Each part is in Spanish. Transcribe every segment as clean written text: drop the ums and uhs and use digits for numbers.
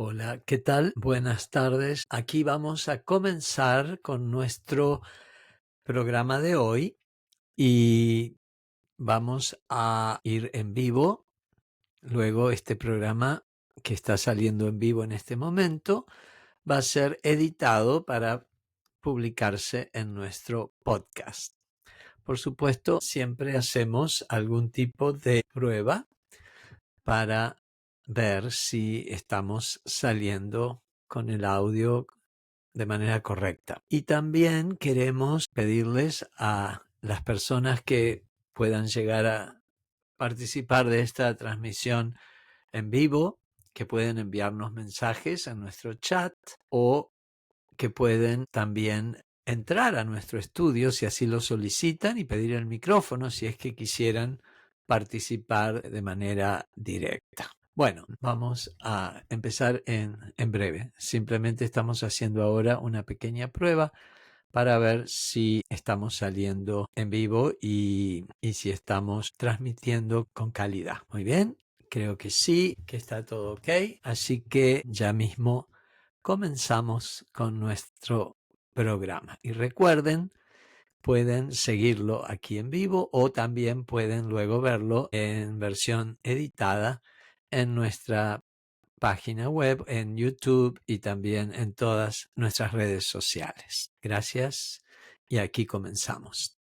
Hola, ¿qué tal? Buenas tardes. Aquí vamos a comenzar con nuestro programa de hoy y vamos a ir en vivo. Luego este programa que está saliendo en vivo en este momento va a ser editado para publicarse en nuestro podcast. Por supuesto, siempre hacemos algún tipo de prueba para ver si estamos saliendo con el audio de manera correcta. Y también queremos pedirles a las personas que puedan llegar a participar de esta transmisión en vivo, que pueden enviarnos mensajes en nuestro chat o que pueden también entrar a nuestro estudio si así lo solicitan y pedir el micrófono si es que quisieran participar de manera directa. Bueno, vamos a empezar en breve. Simplemente estamos haciendo ahora una pequeña prueba para ver si estamos saliendo en vivo y si estamos transmitiendo con calidad. Muy bien, creo que sí, que está todo ok. Así que ya mismo comenzamos con nuestro programa. Y recuerden, pueden seguirlo aquí en vivo o también pueden luego verlo en versión editada en nuestra página web, en YouTube y también en todas nuestras redes sociales. Gracias y aquí comenzamos.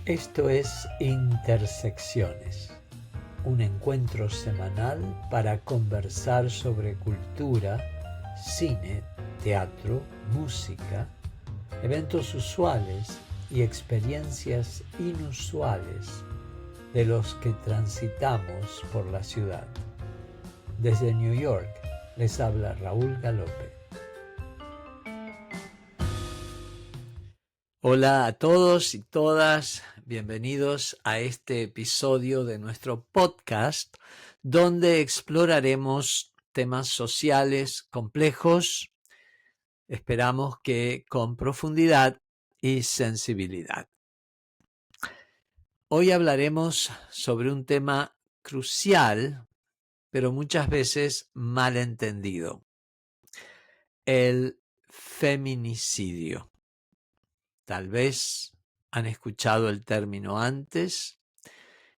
Esto es Intersecciones, un encuentro semanal para conversar sobre cultura, cine, teatro, música, eventos usuales y experiencias inusuales de los que transitamos por la ciudad. Desde New York les habla Raúl Galope. Hola a todos y todas, bienvenidos a este episodio de nuestro podcast donde exploraremos temas sociales complejos, esperamos que con profundidad y sensibilidad. Hoy hablaremos sobre un tema crucial, pero muchas veces mal entendido: el feminicidio. Tal vez han escuchado el término antes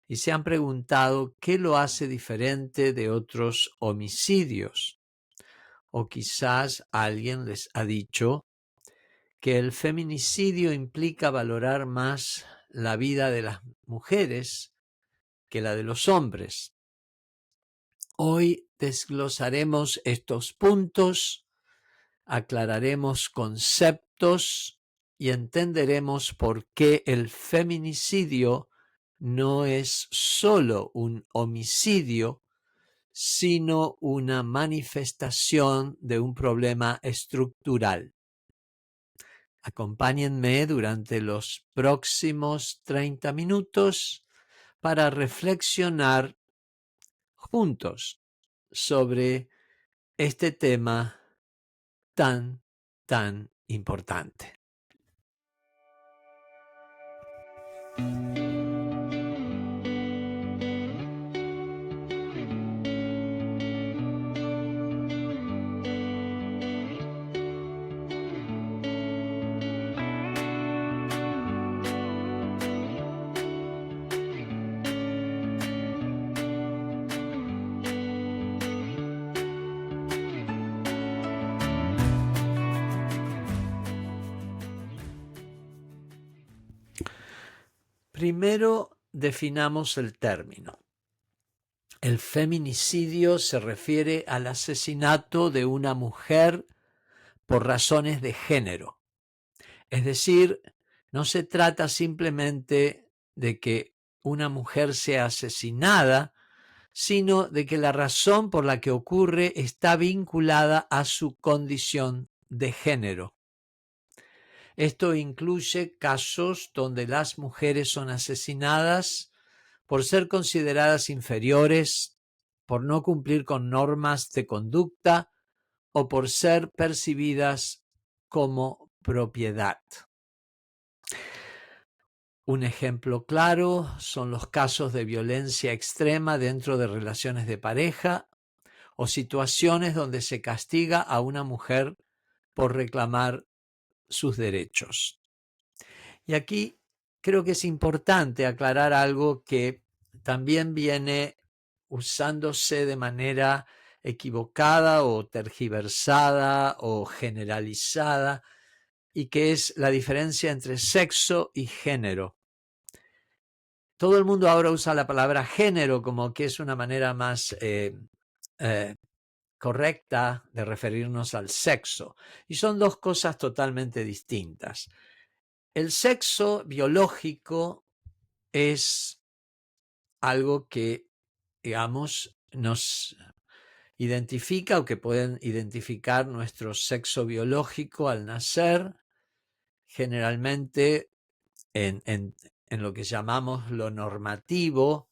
y se han preguntado qué lo hace diferente de otros homicidios. O quizás alguien les ha dicho que el feminicidio implica valorar más la vida de las mujeres que la de los hombres. Hoy desglosaremos estos puntos, aclararemos conceptos y entenderemos por qué el feminicidio no es solo un homicidio, sino una manifestación de un problema estructural. Acompáñenme durante los próximos 30 minutos para reflexionar juntos sobre este tema tan importante. Primero definamos el término. El feminicidio se refiere al asesinato de una mujer por razones de género. Es decir, no se trata simplemente de que una mujer sea asesinada, sino de que la razón por la que ocurre está vinculada a su condición de género. Esto incluye casos donde las mujeres son asesinadas por ser consideradas inferiores, por no cumplir con normas de conducta o por ser percibidas como propiedad. Un ejemplo claro son los casos de violencia extrema dentro de relaciones de pareja o situaciones donde se castiga a una mujer por reclamar sus derechos. Y aquí creo que es importante aclarar algo que también viene usándose de manera equivocada o tergiversada o generalizada, y que es la diferencia entre sexo y género. Todo el mundo ahora usa la palabra género como que es una manera más correcta de referirnos al sexo, y son dos cosas totalmente distintas. El sexo biológico es algo que, digamos, nos identifica o que pueden identificar nuestro sexo biológico al nacer, generalmente en lo que llamamos lo normativo.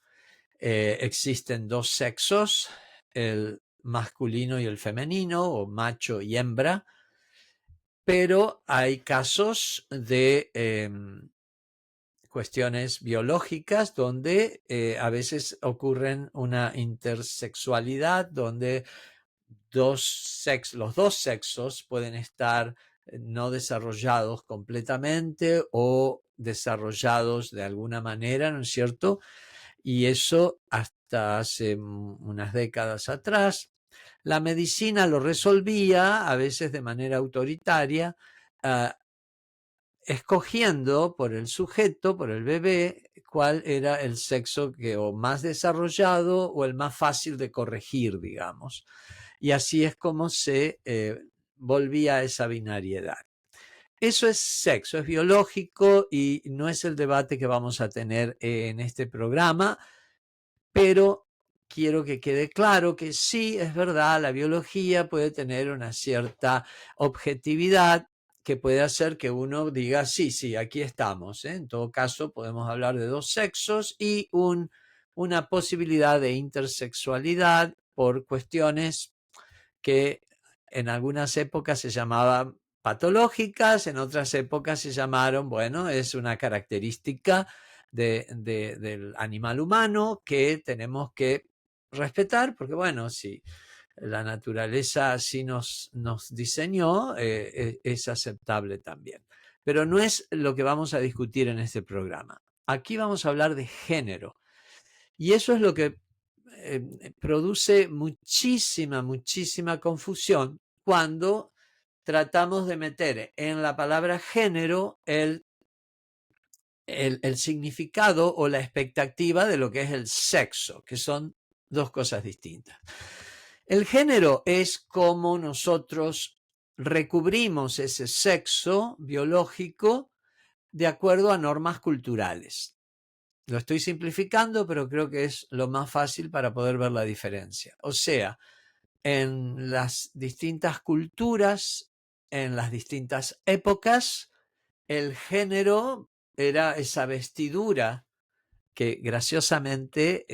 Existen dos sexos, el masculino y el femenino, o macho y hembra, pero hay casos de cuestiones biológicas donde a veces ocurren una intersexualidad, donde los dos sexos pueden estar no desarrollados completamente o desarrollados de alguna manera, ¿no es cierto? Y eso hasta hace unas décadas atrás, la medicina lo resolvía, a veces de manera autoritaria, uh, escogiendo por el sujeto, por el bebé, cuál era el sexo que o más desarrollado o el más fácil de corregir, digamos. Y así es como se volvía a esa binariedad. Eso es sexo, es biológico y no es el debate que vamos a tener en este programa, pero quiero que quede claro que sí, es verdad, la biología puede tener una cierta objetividad que puede hacer que uno diga, sí, aquí estamos. En todo caso, podemos hablar de dos sexos y una posibilidad de intersexualidad por cuestiones que en algunas épocas se llamaban patológicas, en otras épocas se llamaron, bueno, es una característica del animal humano que tenemos que respetar, porque bueno, si la naturaleza así nos diseñó, es aceptable también. Pero no es lo que vamos a discutir en este programa. Aquí vamos a hablar de género. Y eso es lo que produce muchísima confusión cuando tratamos de meter en la palabra género el significado o la expectativa de lo que es el sexo, que son dos cosas distintas. El género es como nosotros recubrimos ese sexo biológico de acuerdo a normas culturales. Lo estoy simplificando, pero creo que es lo más fácil para poder ver la diferencia. O sea, en las distintas culturas, en las distintas épocas, el género era esa vestidura que graciosamente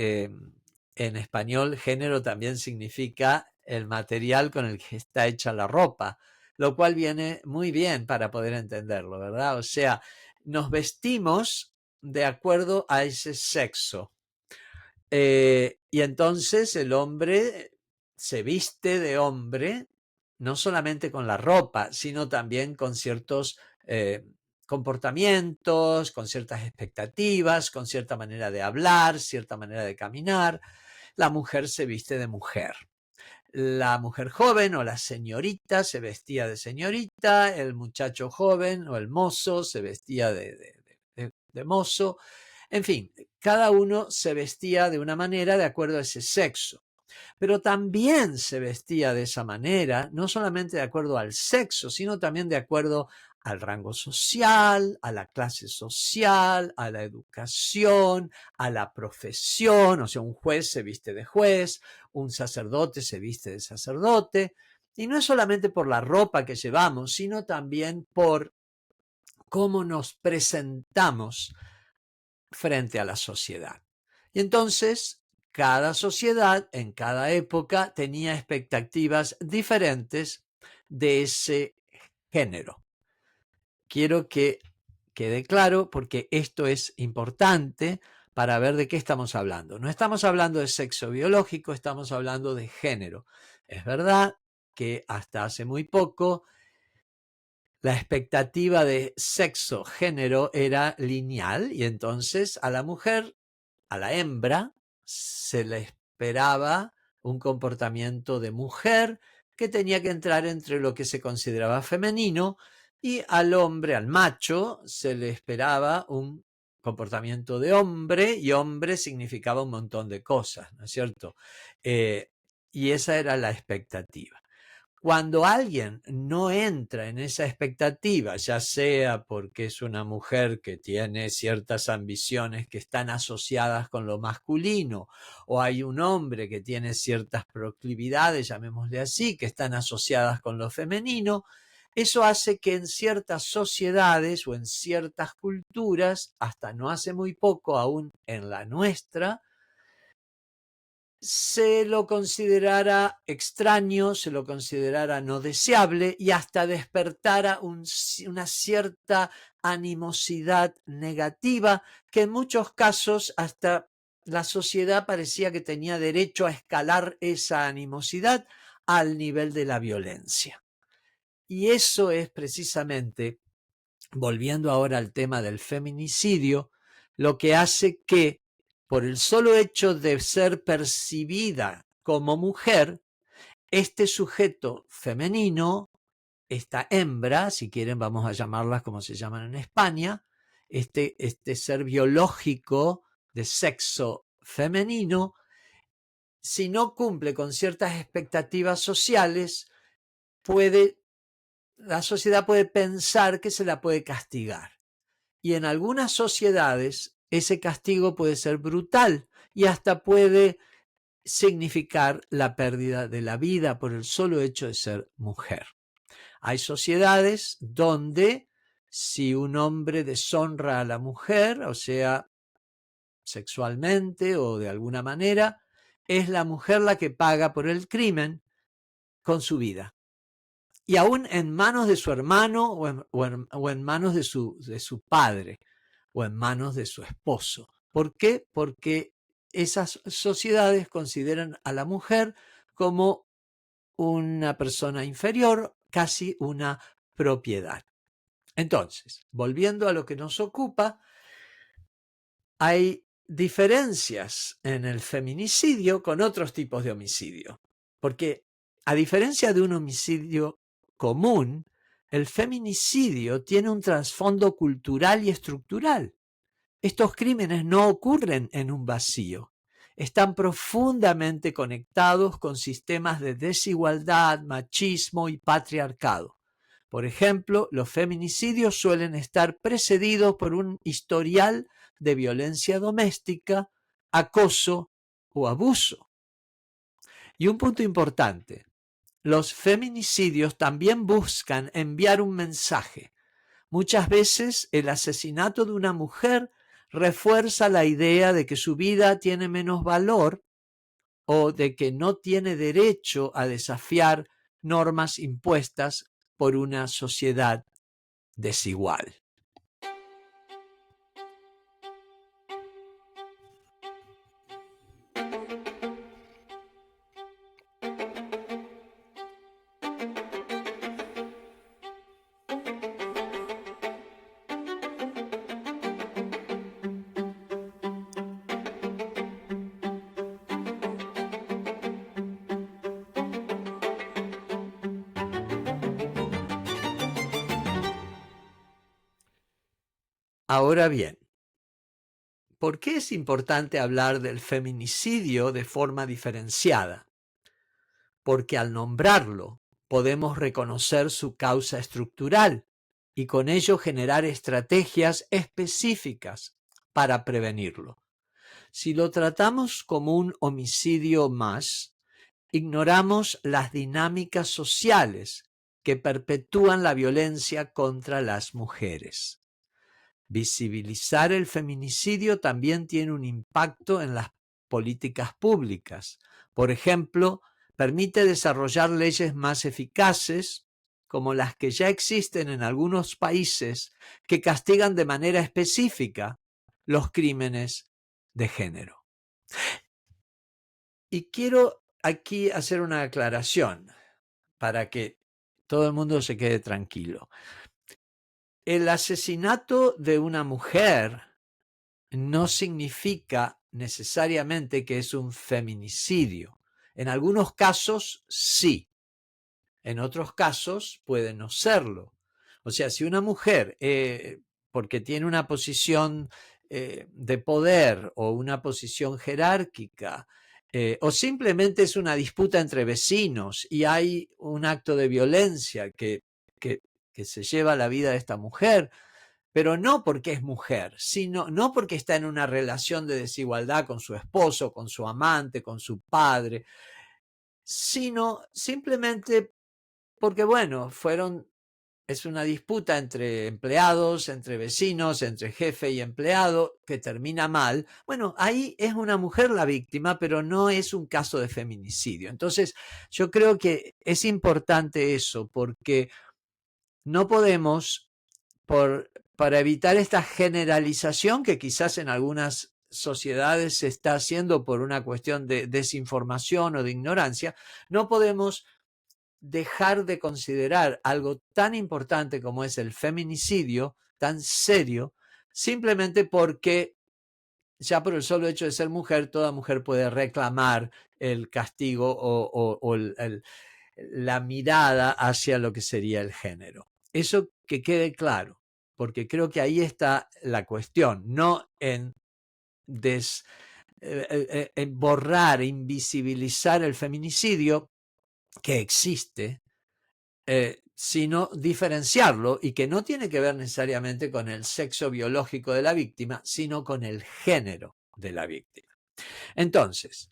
en español género también significa el material con el que está hecha la ropa, lo cual viene muy bien para poder entenderlo, ¿verdad? O sea, nos vestimos de acuerdo a ese sexo. Y entonces el hombre se viste de hombre, no solamente con la ropa, sino también con ciertos comportamientos, con ciertas expectativas, con cierta manera de hablar, cierta manera de caminar. La mujer se viste de mujer. La mujer joven o la señorita se vestía de señorita, el muchacho joven o el mozo se vestía de mozo. En fin, cada uno se vestía de una manera de acuerdo a ese sexo. Pero también se vestía de esa manera, no solamente de acuerdo al sexo, sino también de acuerdo al rango social, a la clase social, a la educación, a la profesión. O sea, un juez se viste de juez, un sacerdote se viste de sacerdote. Y no es solamente por la ropa que llevamos, sino también por cómo nos presentamos frente a la sociedad. Y entonces, cada sociedad en cada época tenía expectativas diferentes de ese género. Quiero que quede claro, porque esto es importante para ver de qué estamos hablando. No estamos hablando de sexo biológico, estamos hablando de género. Es verdad que hasta hace muy poco la expectativa de sexo, género era lineal y entonces a la mujer, a la hembra, se le esperaba un comportamiento de mujer que tenía que entrar entre lo que se consideraba femenino y al hombre, al macho, se le esperaba un comportamiento de hombre y hombre significaba un montón de cosas, ¿no es cierto? Y esa era la expectativa. Cuando alguien no entra en esa expectativa, ya sea porque es una mujer que tiene ciertas ambiciones que están asociadas con lo masculino, o hay un hombre que tiene ciertas proclividades, llamémosle así, que están asociadas con lo femenino, eso hace que en ciertas sociedades o en ciertas culturas, hasta no hace muy poco, aún en la nuestra, se lo considerara extraño, se lo considerara no deseable y hasta despertara una cierta animosidad negativa que en muchos casos hasta la sociedad parecía que tenía derecho a escalar esa animosidad al nivel de la violencia. Y eso es precisamente, volviendo ahora al tema del feminicidio, lo que hace que por el solo hecho de ser percibida como mujer, este sujeto femenino, esta hembra, si quieren vamos a llamarlas como se llaman en España, este ser biológico de sexo femenino, si no cumple con ciertas expectativas sociales, la sociedad puede pensar que se la puede castigar. Y en algunas sociedades ese castigo puede ser brutal y hasta puede significar la pérdida de la vida por el solo hecho de ser mujer. Hay sociedades donde si un hombre deshonra a la mujer, o sea, sexualmente o de alguna manera, es la mujer la que paga por el crimen con su vida. Y aún en manos de su hermano o en manos de su padre o en manos de su esposo. ¿Por qué? Porque esas sociedades consideran a la mujer como una persona inferior, casi una propiedad. Entonces, volviendo a lo que nos ocupa, hay diferencias en el feminicidio con otros tipos de homicidio, porque a diferencia de un homicidio común, el feminicidio tiene un trasfondo cultural y estructural. Estos crímenes no ocurren en un vacío. Están profundamente conectados con sistemas de desigualdad, machismo y patriarcado. Por ejemplo, los feminicidios suelen estar precedidos por un historial de violencia doméstica, acoso o abuso. Y un punto importante, los feminicidios también buscan enviar un mensaje. Muchas veces el asesinato de una mujer refuerza la idea de que su vida tiene menos valor o de que no tiene derecho a desafiar normas impuestas por una sociedad desigual. Ahora bien, ¿por qué es importante hablar del feminicidio de forma diferenciada? Porque al nombrarlo podemos reconocer su causa estructural y con ello generar estrategias específicas para prevenirlo. Si lo tratamos como un homicidio más, ignoramos las dinámicas sociales que perpetúan la violencia contra las mujeres. Visibilizar el feminicidio también tiene un impacto en las políticas públicas. Por ejemplo, permite desarrollar leyes más eficaces como las que ya existen en algunos países que castigan de manera específica los crímenes de género. Y quiero aquí hacer una aclaración para que todo el mundo se quede tranquilo. El asesinato de una mujer no significa necesariamente que es un feminicidio. En algunos casos sí, en otros casos puede no serlo. O sea, si una mujer, porque tiene una posición de poder o una posición jerárquica, o simplemente es una disputa entre vecinos y hay un acto de violencia que, que se lleva la vida de esta mujer, pero no porque es mujer, sino no porque está en una relación de desigualdad con su esposo, con su amante, con su padre, sino simplemente porque, bueno, es una disputa entre empleados, entre vecinos, entre jefe y empleado, que termina mal. Bueno, ahí es una mujer la víctima, pero no es un caso de feminicidio. Entonces, yo creo que es importante eso, porque no podemos, para evitar esta generalización que quizás en algunas sociedades se está haciendo por una cuestión de desinformación o de ignorancia, no podemos dejar de considerar algo tan importante como es el feminicidio, tan serio, simplemente porque ya por el solo hecho de ser mujer, toda mujer puede reclamar el castigo o la mirada hacia lo que sería el género. Eso que quede claro, porque creo que ahí está la cuestión, no en en borrar, invisibilizar el feminicidio que existe, sino diferenciarlo, y que no tiene que ver necesariamente con el sexo biológico de la víctima, sino con el género de la víctima. Entonces,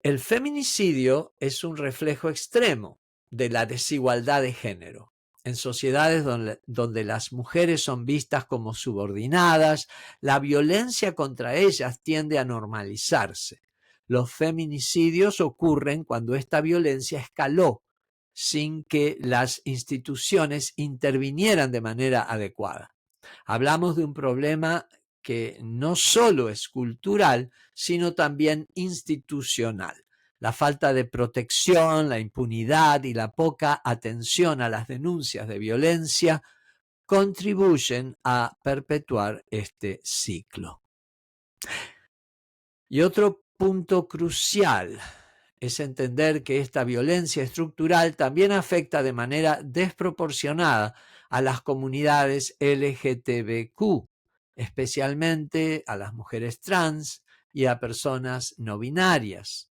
el feminicidio es un reflejo extremo de la desigualdad de género. En sociedades donde las mujeres son vistas como subordinadas, la violencia contra ellas tiende a normalizarse. Los feminicidios ocurren cuando esta violencia escaló sin que las instituciones intervinieran de manera adecuada. Hablamos de un problema que no solo es cultural, sino también institucional. La falta de protección, la impunidad y la poca atención a las denuncias de violencia contribuyen a perpetuar este ciclo. Y otro punto crucial es entender que esta violencia estructural también afecta de manera desproporcionada a las comunidades LGTBQ, especialmente a las mujeres trans y a personas no binarias.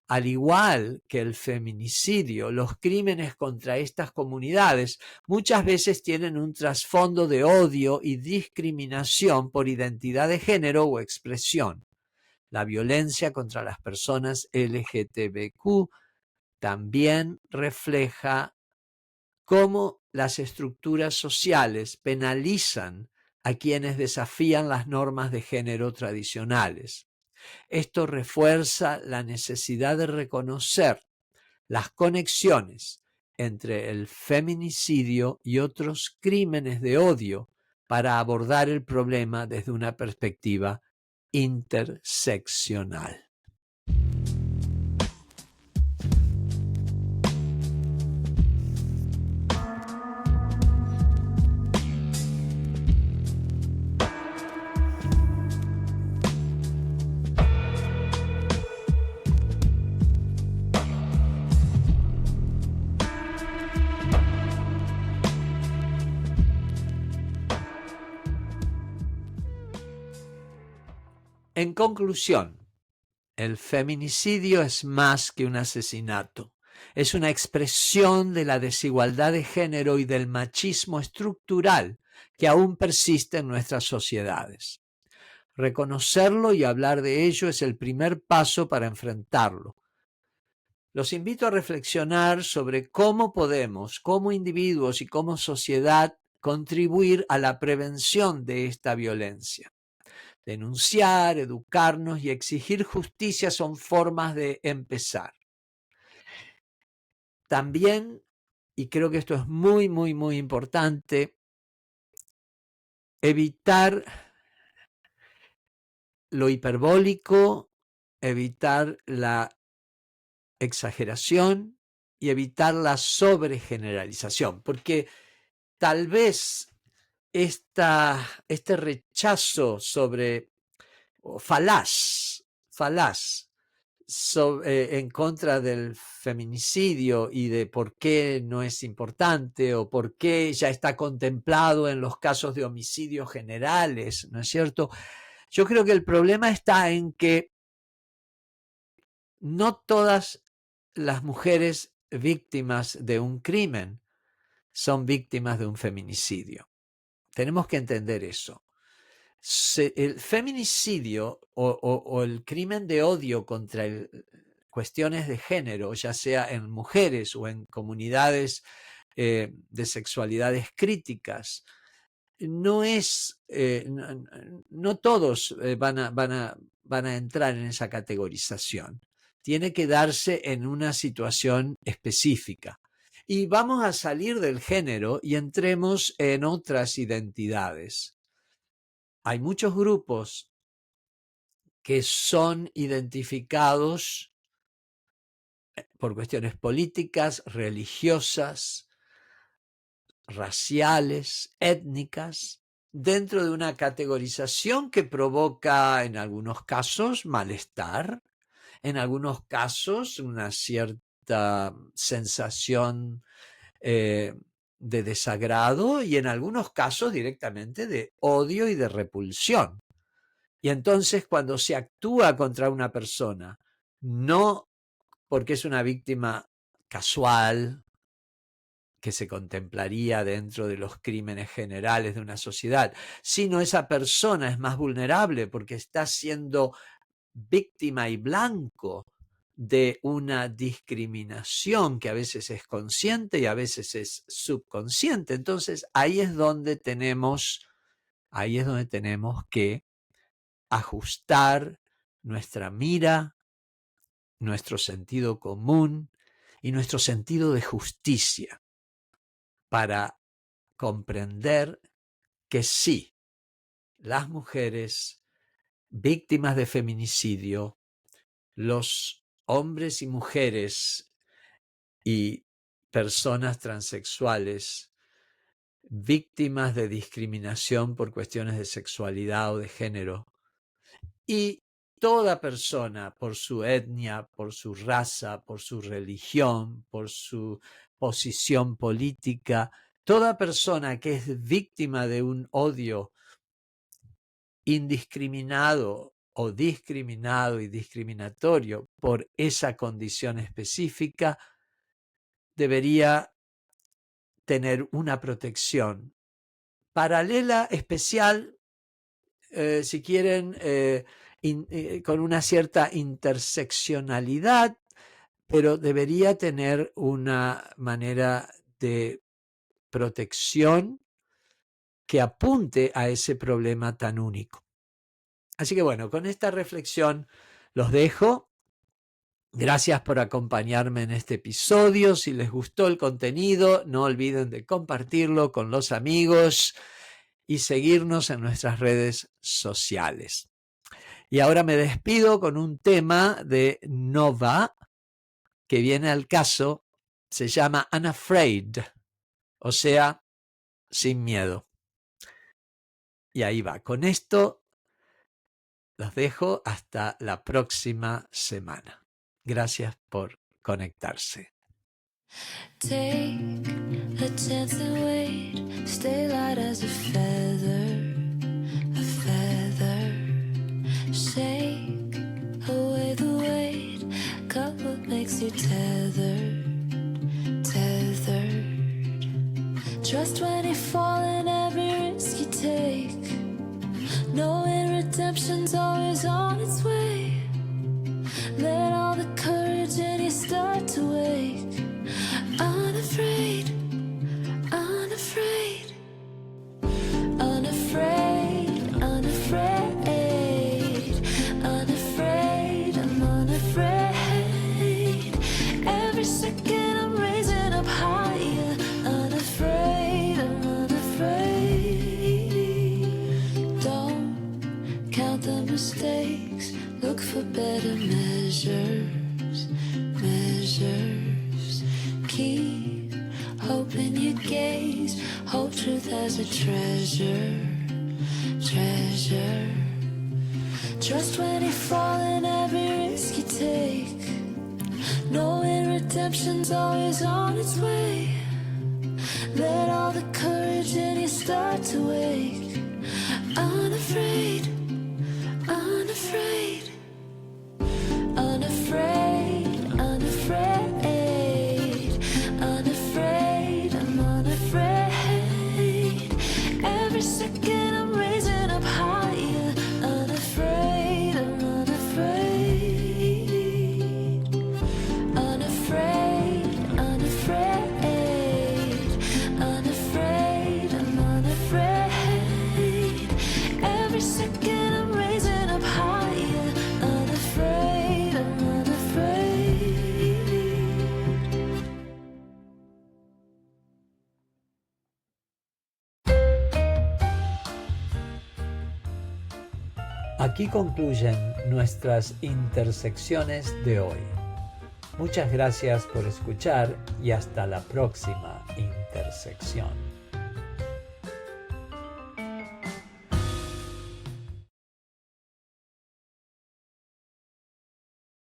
Al igual que el feminicidio, los crímenes contra estas comunidades muchas veces tienen un trasfondo de odio y discriminación por identidad de género o expresión. La violencia contra las personas LGTBQ también refleja cómo las estructuras sociales penalizan a quienes desafían las normas de género tradicionales. Esto refuerza la necesidad de reconocer las conexiones entre el feminicidio y otros crímenes de odio para abordar el problema desde una perspectiva interseccional. En conclusión, el feminicidio es más que un asesinato. Es una expresión de la desigualdad de género y del machismo estructural que aún persiste en nuestras sociedades. Reconocerlo y hablar de ello es el primer paso para enfrentarlo. Los invito a reflexionar sobre cómo podemos, como individuos y como sociedad, contribuir a la prevención de esta violencia. Denunciar, educarnos y exigir justicia son formas de empezar. También y creo que esto es muy, muy, muy importante, evitar lo hiperbólico, evitar la exageración y evitar la sobregeneralización, porque tal vez este rechazo falaz en contra del feminicidio y de por qué no es importante o por qué ya está contemplado en los casos de homicidios generales, ¿no es cierto? Yo creo que el problema está en que no todas las mujeres víctimas de un crimen son víctimas de un feminicidio. Tenemos que entender eso. El feminicidio o el crimen de odio contra cuestiones de género, ya sea en mujeres o en comunidades de sexualidades críticas, no todos van a entrar en esa categorización. Tiene que darse en una situación específica. Y vamos a salir del género y entremos en otras identidades. Hay muchos grupos que son identificados por cuestiones políticas, religiosas, raciales, étnicas, dentro de una categorización que provoca en algunos casos malestar, en algunos casos una cierta sensación de desagrado y en algunos casos directamente de odio y de repulsión. Y entonces cuando se actúa contra una persona, no porque es una víctima casual, que se contemplaría dentro de los crímenes generales de una sociedad, sino esa persona es más vulnerable porque está siendo víctima y blanco de una discriminación que a veces es consciente y a veces es subconsciente. Entonces ahí es donde tenemos que ajustar nuestra mira, nuestro sentido común y nuestro sentido de justicia para comprender que sí, las mujeres víctimas de feminicidio, los hombres y mujeres y personas transexuales víctimas de discriminación por cuestiones de sexualidad o de género, y toda persona por su etnia, por su raza, por su religión, por su posición política, toda persona que es víctima de un odio indiscriminado o discriminado y discriminatorio por esa condición específica, debería tener una protección paralela, especial, si quieren, con una cierta interseccionalidad, pero debería tener una manera de protección que apunte a ese problema tan único. Así que bueno, con esta reflexión los dejo. Gracias por acompañarme en este episodio. Si les gustó el contenido, no olviden de compartirlo con los amigos y seguirnos en nuestras redes sociales. Y ahora me despido con un tema de Nova que viene al caso. Se llama Unafraid, o sea, sin miedo. Y ahí va. Con esto los dejo hasta la próxima semana. Gracias por conectarse. Take a chance and wait. Stay light as a feather, a feather. Shake away the weight. Cut what makes you tethered, tethered. Trust when you fall in every risk you take. Knowing redemption's always on its way. Let all the courage in you start to wake. Unafraid, unafraid, unafraid, unafraid, unafraid, I'm unafraid. Every second I'm raising up higher. truth as a treasure, treasure. Trust when you fall in every risk you take, knowing redemption's always on its way. Let all the courage in you start to wake. Unafraid, unafraid, unafraid, unafraid, unafraid, I'm unafraid. Every second I'm raising up higher. Unafraid, I'm unafraid. Unafraid, unafraid, unafraid, I'm unafraid. Every second I'm raising up higher. Unafraid, I'm unafraid. Aquí concluyen nuestras intersecciones de hoy. Muchas gracias por escuchar y hasta la próxima intersección.